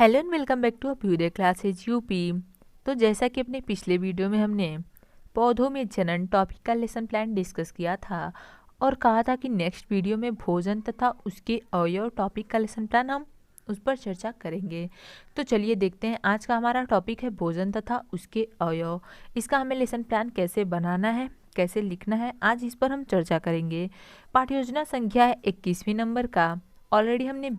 Hello and welcome back to Abhyudaya classes UP. तो जैसा कि अपने पिछले वीडियो में हमने पौधों में जनन टॉपिक का लेसन प्लान डिस्कस किया था और कहा था कि नेक्स्ट वीडियो में भोजन तथा उसके अवयव टॉपिक का लेसन प्लान हम उस पर चर्चा करेंगे। तो चलिए देखते हैं, आज का हमारा टॉपिक है भोजन तथा उसके अवयव। इसका हमें लेसन प्लान कैसे बनाना है, कैसे लिखना है, आज इस पर हम चर्चा करेंगे। पाठ्य योजना संख्या है 21वीं नंबर का। ऑलरेडी हमने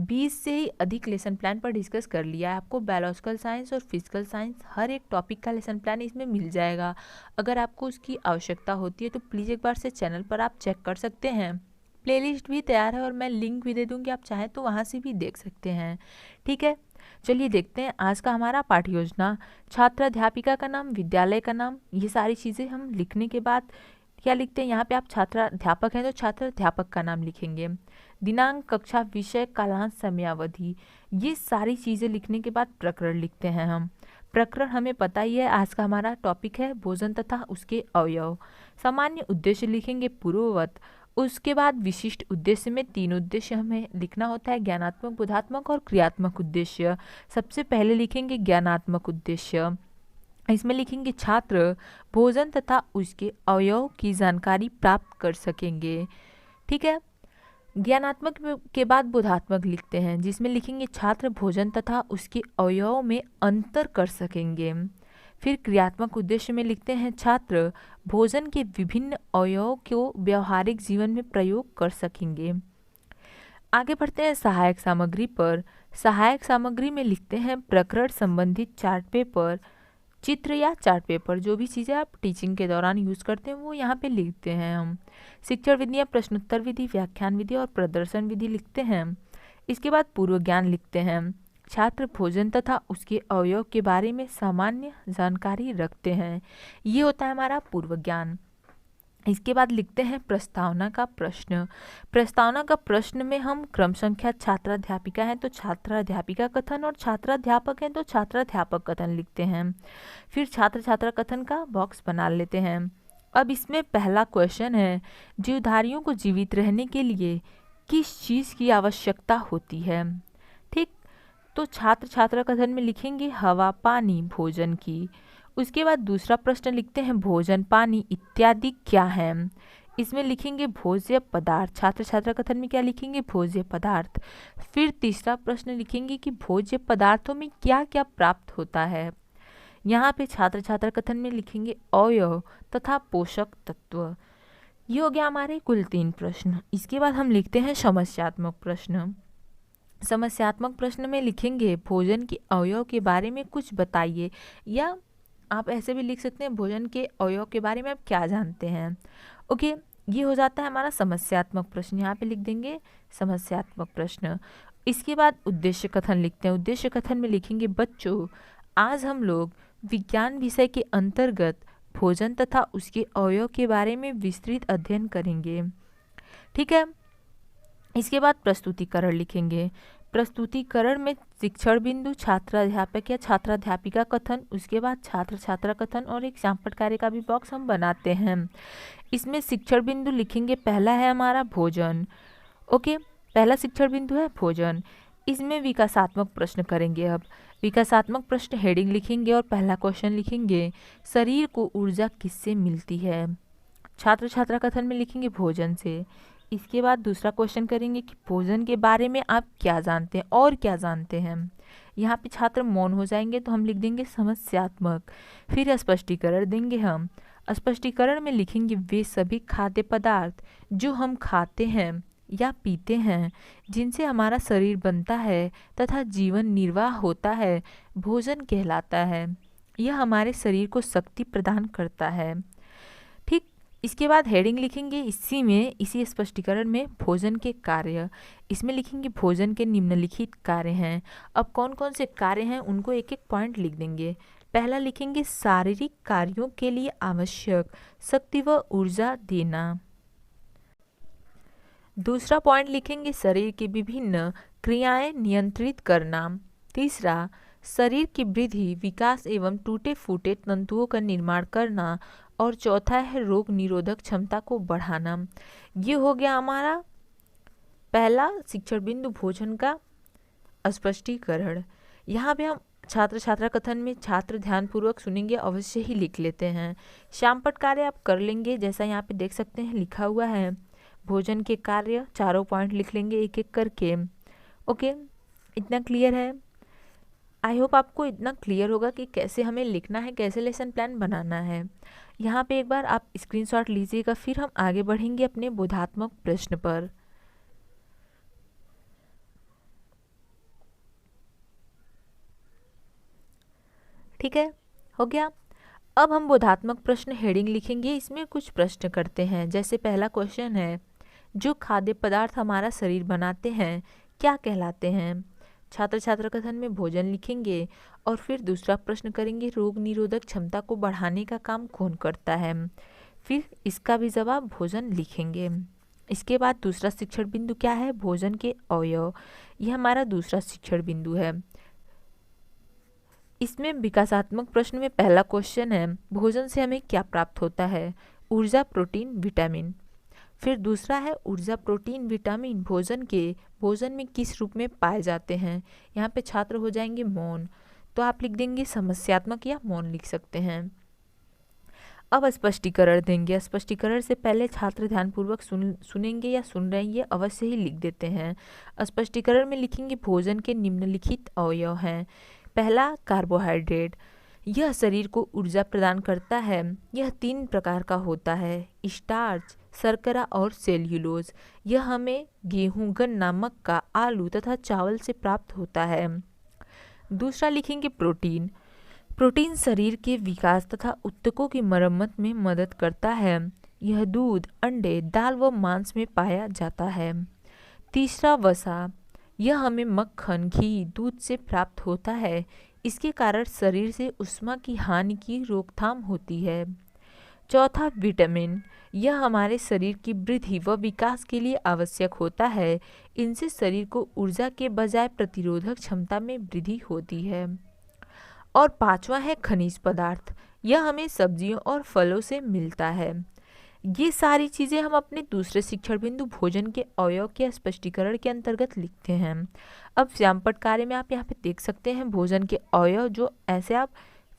20 से ही अधिक लेसन प्लान पर डिस्कस कर लिया है। आपको बायोलॉजिकल साइंस और फिजिकल साइंस हर एक टॉपिक का लेसन प्लान इसमें मिल जाएगा। अगर आपको उसकी आवश्यकता होती है तो प्लीज़ एक बार से चैनल पर आप चेक कर सकते हैं। प्लेलिस्ट भी तैयार है और मैं लिंक भी दे दूँगी, आप चाहें तो वहाँ से भी देख सकते हैं। ठीक है, चलिए देखते हैं आज का हमारा पाठ्य योजना। छात्र अध्यापिका का नाम, विद्यालय का नाम, ये सारी चीज़ें हम लिखने के बाद क्या लिखते हैं, यहाँ पे आप छात्र अध्यापक हैं तो छात्र अध्यापक का नाम लिखेंगे। दिनांक, कक्षा, विषय, कालांश, समयावधि, ये सारी चीज़ें लिखने के बाद प्रकरण लिखते हैं हम। प्रकरण हमें पता ही है, आज का हमारा टॉपिक है भोजन तथा उसके अवयव। सामान्य उद्देश्य लिखेंगे पूर्ववत। उसके बाद विशिष्ट उद्देश्य में 3 उद्देश्य हमें लिखना होता है, ज्ञानात्मक, बोधात्मक और क्रियात्मक उद्देश्य। सबसे पहले लिखेंगे ज्ञानात्मक उद्देश्य। इसमें लिखेंगे छात्र भोजन तथा उसके अवयव की जानकारी प्राप्त कर सकेंगे। ठीक है, ज्ञानात्मक के बाद बोधात्मक लिखते हैं, जिसमें लिखेंगे छात्र भोजन तथा उसके अवयव में अंतर कर सकेंगे। फिर क्रियात्मक उद्देश्य में लिखते हैं छात्र भोजन के विभिन्न अवयवों को व्यवहारिक जीवन में प्रयोग कर सकेंगे। आगे बढ़ते हैं सहायक सामग्री पर। सहायक सामग्री में लिखते हैं प्रकरण संबंधित चार्ट पेपर, चित्र या चार्ट पेपर, जो भी चीज़ें आप टीचिंग के दौरान यूज़ करते हैं वो यहाँ पे लिखते हैं हम। शिक्षण विधियाँ, प्रश्नोत्तर विधि, व्याख्यान विधि और प्रदर्शन विधि लिखते हैं। इसके बाद पूर्व ज्ञान लिखते हैं। छात्र भोजन तथा उसके अवयव के बारे में सामान्य जानकारी रखते हैं, ये होता है हमारा पूर्व ज्ञान। इसके बाद लिखते हैं प्रस्तावना का प्रश्न। प्रस्तावना का प्रश्न में हम क्रम संख्या छात्राध्यापिका हैं तो छात्राध्यापिका कथन और छात्राध्यापक हैं तो छात्राध्यापक कथन लिखते हैं। फिर छात्र छात्रा कथन का बॉक्स बना लेते हैं। अब इसमें पहला क्वेश्चन है, जीवधारियों को जीवित रहने के लिए किस चीज़ की आवश्यकता होती है। ठीक, तो छात्र छात्रा कथन में लिखेंगे हवा, पानी, भोजन की। उसके बाद दूसरा प्रश्न लिखते हैं भोजन, पानी इत्यादि क्या है। इसमें लिखेंगे भोज्य पदार्थ। छात्र छात्रा कथन में क्या लिखेंगे, भोज्य पदार्थ। फिर तीसरा प्रश्न लिखेंगे कि भोज्य पदार्थों में क्या क्या प्राप्त होता है। यहाँ पे छात्र छात्रा कथन में लिखेंगे अवयव तथा पोषक तत्व। ये हो गया हमारे कुल 3 प्रश्न। इसके बाद हम लिखते हैं समस्यात्मक प्रश्न। समस्यात्मक प्रश्न में लिखेंगे भोजन के अवयव के बारे में कुछ बताइए, या आप ऐसे भी लिख सकते हैं भोजन के अवयव के बारे में आप क्या जानते हैं। ओके, ये हो जाता है हमारा समस्यात्मक प्रश्न, यहाँ पे लिख देंगे समस्यात्मक प्रश्न। इसके बाद उद्देश्य कथन लिखते हैं। उद्देश्य कथन में लिखेंगे बच्चों, आज हम लोग विज्ञान विषय के अंतर्गत भोजन तथा उसके अवयव के बारे में विस्तृत अध्ययन करेंगे। ठीक है, इसके बाद प्रस्तुतिकरण लिखेंगे। प्रस्तुतिकरण में शिक्षण बिंदु, छात्राध्यापक या छात्राध्यापिका कथन, उसके बाद छात्र छात्रा कथन और एक शामपट कार्य का भी बॉक्स हम बनाते हैं। इसमें शिक्षण बिंदु लिखेंगे, पहला है हमारा भोजन। ओके, पहला शिक्षण बिंदु है भोजन। इसमें विकासात्मक प्रश्न करेंगे। अब विकासात्मक प्रश्न हेडिंग लिखेंगे और पहला क्वेश्चन लिखेंगे शरीर को ऊर्जा किससे मिलती है। छात्र छात्रा कथन में लिखेंगे भोजन से। इसके बाद दूसरा क्वेश्चन करेंगे कि भोजन के बारे में आप क्या जानते हैं और क्या जानते हैं। यहाँ पे छात्र मौन हो जाएंगे तो हम लिख देंगे समस्यात्मक। फिर स्पष्टीकरण देंगे हम। स्पष्टीकरण में लिखेंगे वे सभी खाद्य पदार्थ जो हम खाते हैं या पीते हैं, जिनसे हमारा शरीर बनता है तथा जीवन निर्वाह होता है, भोजन कहलाता है। यह हमारे शरीर को शक्ति प्रदान करता है। ठीक, इसके बाद हेडिंग लिखेंगे इसी स्पष्टीकरण में भोजन के कार्य। इसमें लिखेंगे भोजन के निम्नलिखित कार्य हैं। अब कौन कौन से कार्य हैं उनको एक एक पॉइंट लिख देंगे। पहला लिखेंगे शारीरिक कार्यों के लिए आवश्यक शक्ति व ऊर्जा देना। दूसरा पॉइंट लिखेंगे शरीर की विभिन्न क्रियाएं नियंत्रित करना। तीसरा, शरीर की वृद्धि, विकास एवं टूटे फूटे तंतुओं का निर्माण करना। और चौथा है रोग निरोधक क्षमता को बढ़ाना। ये हो गया हमारा पहला शिक्षण बिंदु भोजन का स्पष्टीकरण। यहाँ पे हम छात्र छात्रा कथन में छात्र ध्यानपूर्वक सुनेंगे, अवश्य ही लिख लेते हैं। शामपट कार्य आप कर लेंगे, जैसा यहाँ पे देख सकते हैं लिखा हुआ है। भोजन के कार्य चारों पॉइंट लिख लेंगे एक एक करके। ओके, इतना क्लियर है? आई होप आपको इतना क्लियर होगा कि कैसे हमें लिखना है, कैसे लेसन प्लान बनाना है। यहाँ पे एक बार आप स्क्रीनशॉट लीजिएगा, फिर हम आगे बढ़ेंगे अपने बोधात्मक प्रश्न पर। ठीक है, हो गया। अब हम बोधात्मक प्रश्न हेडिंग लिखेंगे, इसमें कुछ प्रश्न करते हैं। जैसे पहला क्वेश्चन है, जो खाद्य पदार्थ हमारा शरीर बनाते हैं क्या कहलाते हैं? छात्र छात्रा कथन में भोजन लिखेंगे और फिर दूसरा प्रश्न करेंगे, रोग निरोधक क्षमता को बढ़ाने का काम कौन करता है? फिर इसका भी जवाब भोजन लिखेंगे। इसके बाद दूसरा शिक्षण बिंदु क्या है? भोजन के अवयव। यह हमारा दूसरा शिक्षण बिंदु है। इसमें विकासात्मक प्रश्न में पहला क्वेश्चन है, भोजन से हमें क्या प्राप्त होता है? ऊर्जा, प्रोटीन, विटामिन। फिर दूसरा है ऊर्जा, प्रोटीन, विटामिन भोजन में किस रूप में पाए जाते हैं? यहाँ पे छात्र हो जाएंगे मौन, तो आप लिख देंगे समस्यात्मक या मौन लिख सकते हैं। अब स्पष्टीकरण देंगे। स्पष्टीकरण से पहले छात्र ध्यानपूर्वक सुनेंगे या सुन रहे हैं, ये अवश्य ही लिख देते हैं। स्पष्टीकरण में लिखेंगे, भोजन के निम्नलिखित अवयव हैं। पहला, कार्बोहाइड्रेट। यह शरीर को ऊर्जा प्रदान करता है। यह 3 प्रकार का होता है, स्टार्च, शर्करा और सेल्यूलोज। यह हमें गेहूं, गन्ना, मक्का, आलू तथा चावल से प्राप्त होता है। दूसरा लिखेंगे प्रोटीन। प्रोटीन शरीर के विकास तथा ऊतकों की मरम्मत में मदद करता है। यह दूध, अंडे, दाल व मांस में पाया जाता है। तीसरा वसा। यह हमें मक्खन, घी, दूध से प्राप्त होता है। इसके कारण शरीर से उष्मा की हानि की रोकथाम होती है। चौथा, विटामिन। यह हमारे शरीर की वृद्धि व विकास के लिए आवश्यक होता है। इनसे शरीर को ऊर्जा के बजाय प्रतिरोधक क्षमता में वृद्धि होती है। और पांचवा है खनिज पदार्थ। यह हमें सब्जियों और फलों से मिलता है। ये सारी चीज़ें हम अपने दूसरे शिक्षण बिंदु भोजन के अवयव के स्पष्टीकरण के अंतर्गत लिखते हैं। अब श्यामपट कार्य में आप यहाँ पे देख सकते हैं भोजन के अवयव, जो ऐसे आप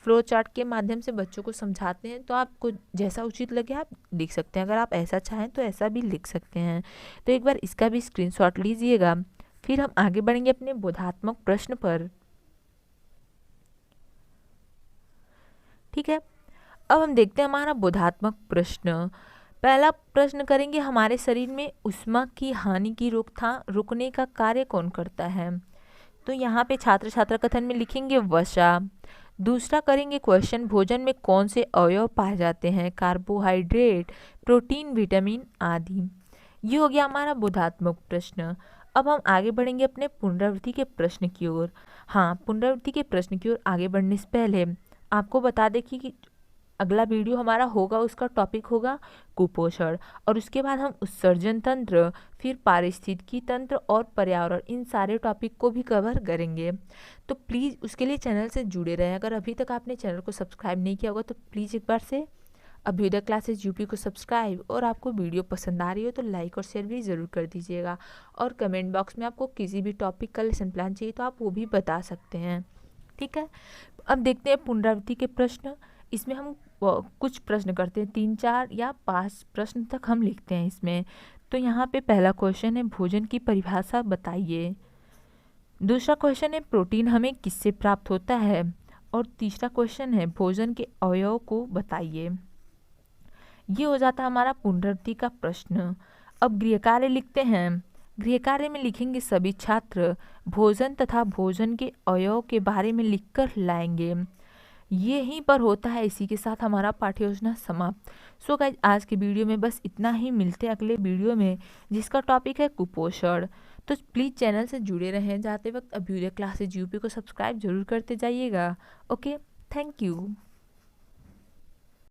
फ्लो चार्ट के माध्यम से बच्चों को समझाते हैं, तो आपको जैसा उचित लगे आप लिख सकते हैं। अगर आप ऐसा चाहें तो ऐसा भी लिख सकते हैं। तो एक बार इसका भी स्क्रीनशॉट लीजिएगा, फिर हम आगे बढ़ेंगे अपने बोधात्मक प्रश्न पर। ठीक है, अब हम देखते हैं हमारा बोधात्मक प्रश्न। पहला प्रश्न करेंगे, हमारे शरीर में उष्मा की हानि की रोकने का कार्य कौन करता है? तो यहाँ पे छात्र छात्रा कथन में लिखेंगे वसा। दूसरा करेंगे क्वेश्चन, भोजन में कौन से अवयव पाए जाते हैं? कार्बोहाइड्रेट, प्रोटीन, विटामिन आदि। ये हो गया हमारा बोधात्मक प्रश्न। अब हम आगे बढ़ेंगे अपने पुनरावृत्ति के प्रश्न की ओर। हाँ, पुनरावृत्ति के प्रश्न की ओर आगे बढ़ने से पहले आपको बता दें कि अगला वीडियो हमारा होगा, उसका टॉपिक होगा कुपोषण, और उसके बाद हम उत्सर्जन तंत्र, फिर पारिस्थितिकी तंत्र और पर्यावरण, इन सारे टॉपिक को भी कवर करेंगे। तो प्लीज़ उसके लिए चैनल से जुड़े रहें। अगर अभी तक आपने चैनल को सब्सक्राइब नहीं किया होगा तो प्लीज़ एक बार से अभ्युदय क्लासेज यूपी को सब्सक्राइब, और आपको वीडियो पसंद आ रही हो तो लाइक और शेयर भी ज़रूर कर दीजिएगा। और कमेंट बॉक्स में आपको किसी भी टॉपिक का लेसन प्लान चाहिए तो आप वो भी बता सकते हैं। ठीक है, अब देखते हैं पुनरावृत्ति के प्रश्न। इसमें हम कुछ प्रश्न करते हैं, 3, 4 या 5 प्रश्न तक हम लिखते हैं इसमें। तो यहाँ पे पहला क्वेश्चन है, भोजन की परिभाषा बताइए। दूसरा क्वेश्चन है, प्रोटीन हमें किससे प्राप्त होता है? और तीसरा क्वेश्चन है, भोजन के अवयव को बताइए। ये हो जाता है हमारा पुनरावृत्ति का प्रश्न। अब गृह कार्य लिखते हैं। गृह कार्य में लिखेंगे, सभी छात्र भोजन तथा भोजन के अवयव के बारे में लिखकर लाएंगे। यहीं पर होता है, इसी के साथ हमारा पाठ्य योजना समाप्त। सो गाइस, आज की वीडियो में बस इतना ही। मिलते हैं अगले वीडियो में, जिसका टॉपिक है कुपोषण। तो प्लीज़ चैनल से जुड़े रहें। जाते वक्त अभ्युदय क्लासेज यूपी को सब्सक्राइब जरूर करते जाइएगा। Okay, thank you.